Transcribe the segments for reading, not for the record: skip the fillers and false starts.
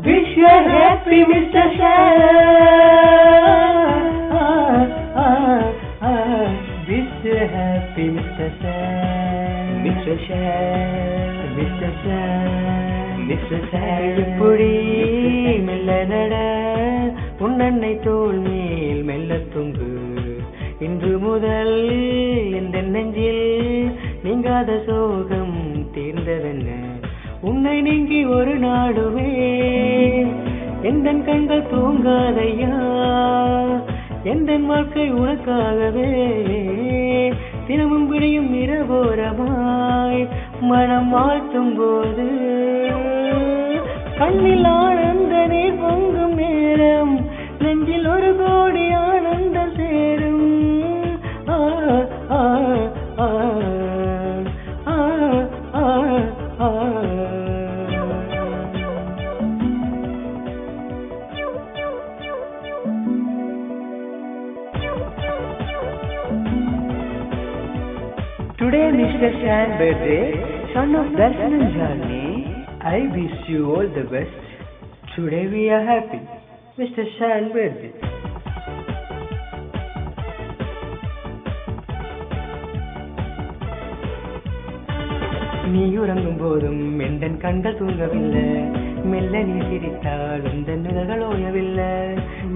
Wish you happy, Mr. Shan. Wish you happy, Mr. Shan. Mr. Shan, Mr. Shan, Mr. Shan. இப்படி மெல்ல நட உன்னன்னை தோள் மேல் மெல்ல தூங்கு. இன்று முதல் எந்த நெஞ்சில் நீங்காத சோகம் தீர்ந்ததென்ன. உன்னை நீங்கி ஒரு நாடுவே எந்தன் கண்கள் தூங்காதையா. எந்தன் வாழ்க்கை உனக்காகவே தினமும் விடியும் இரவோரமாய் மனம் வாழ்த்தும் போது கண்ணில் ஆனந்த நீர் பொங்கும் நேரம் நெஞ்சில் ஒரு கோடி ஆனந்தம் சேரும். ஆ ஆ ஆ ஆ ஆ ஆ. Today Mr. Shan birthday, son of Darshan and Janni. I wish you all the best. Today we are happy. Mr. Shan birthday. நீ உறங்கும் போதும் எந்தன் கண்கள் தூங்கவில்லை. மெல்ல நீ சிரித்தால் உந்தன் நிழல்கள் ஓயவில்லை.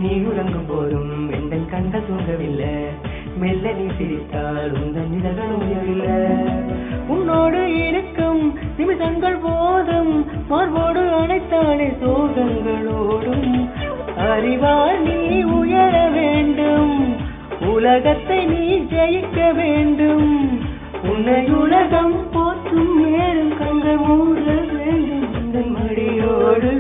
நீ உறங்கும் போதும் எந்தன் கண்கள் தூங்கவில்லை. மெல்ல நீ சிரித்தால் உந்தன் நிழல்கள் ஓயவில்லை. உன்னோடு இருக்கும் நிமிஷங்கள் போதும் மார்போடு அணைத்தாலே சோகங்களோடும். அறிவால் நீ உயர வேண்டும், உலகத்தை நீ ஜெயிக்க வேண்டும். உன்னை உலகம் போற்றும் நேரம் கண்கள் மூட வேண்டும் இந்த மடியோடு.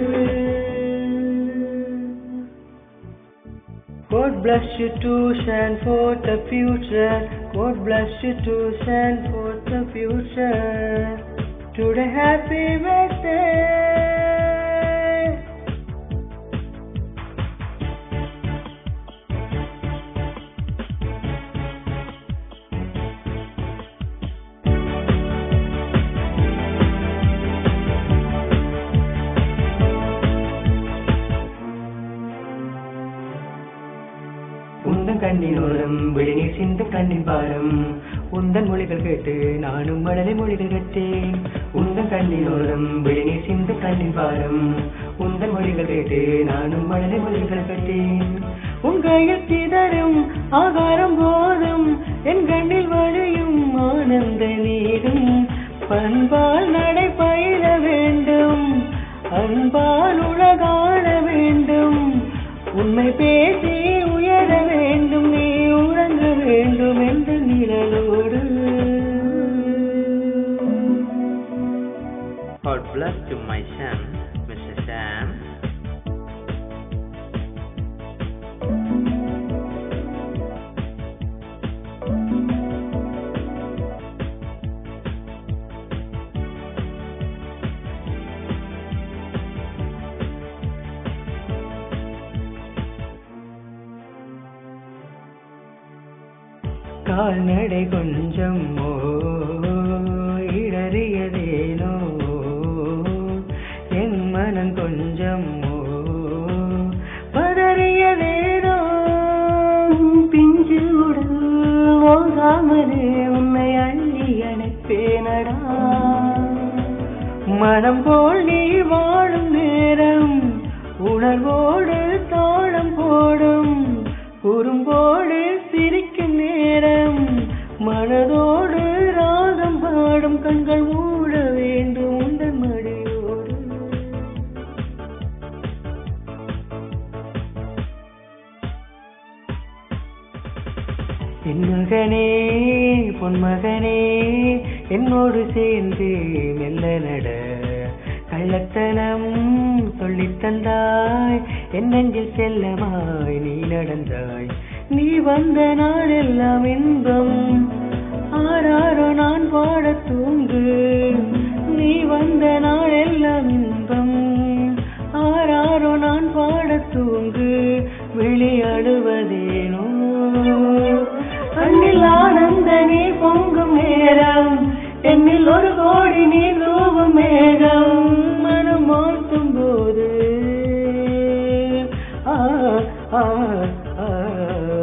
God bless you to Shan for the future. God bless you to Shan for the future. Today happy birthday. உந்தன் கண்ணினோரம் விழிநீர் சிந்தும் கண்ணின் பாரம். உந்தன் மொழிகள் கேட்டு நானும் மழலை மொழிகள் கற்றேன். உந்தன் கண்ணினோரம் விழிநீர் சிந்தும் கண்ணின் பாரம். உந்தன் மொழிகள் கேட்டு நானும் மழலை மொழிகள் கற்றேன். உன் கையில் சிதறும் ஆகாரம் போதும் என் கண்ணில் வழியும் ஆனந்த நீரும். பண்பால் நடை பயில வேண்டும், அன்பால் உலகாட வேண்டும். உண்மை பேசி உயர வேண்டும், நீ உறங்க வேண்டும் என்ற நிழலோடு. God bless to my son, Mr. Sam. கால்நடை கொஞ்சம் இடறியதேனோ, என் மனம் கொஞ்சம் பதறியதேனோ. பிஞ்சு உடல் நோகாமலே உன்னை அள்ளி அணைப்பேனடா. மனம் போல் நீ வாழும் நேரம் உணர்வோடு தாளம் போடும். குறும்போடு சிரிக்கும் நேரம் மனதோடு ராகம் பாடும். கண்கள் மூட வேண்டும் உந்தன் மடியோடு. என் மகனே பொன்மகனே என்னோடு சேர்ந்து மெல்ல நட. கள்ளத்தனம் சொல்லித் தந்தாய் என் நெஞ்சில் செல்லமாய் நீ நடந்தாய். நீ வந்த நாளெல்லாம் இன்பம் ஆராரோ நான் பாட தூங்கு. நீ வந்த நாளெல்லாம் இன்பம் ஆராரோ நான் பாட தூங்கு. விளையாடுவதேனோ கண்ணில் ஆனந்த நீ பொங்கும் நேரம். என்னில் ஒரு கோடி நீ தூவும் மேகம் மனம் மாற்றும் போது ah.